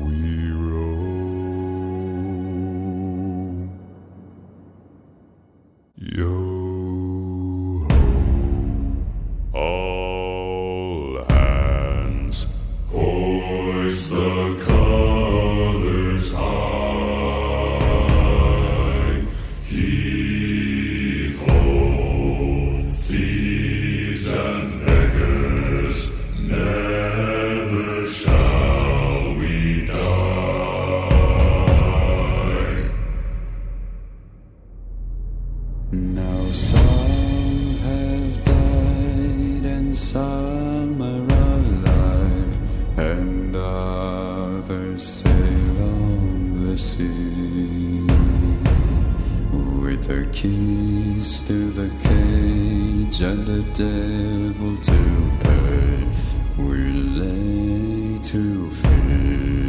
we roam. Yo ho, all hands, hoist the colors high. Heave ho, thieves and beggars, never shall we die. Now some have died and some are alive, and others sail on the sea. With their keys to the cage and the devil to pay, we lay to feed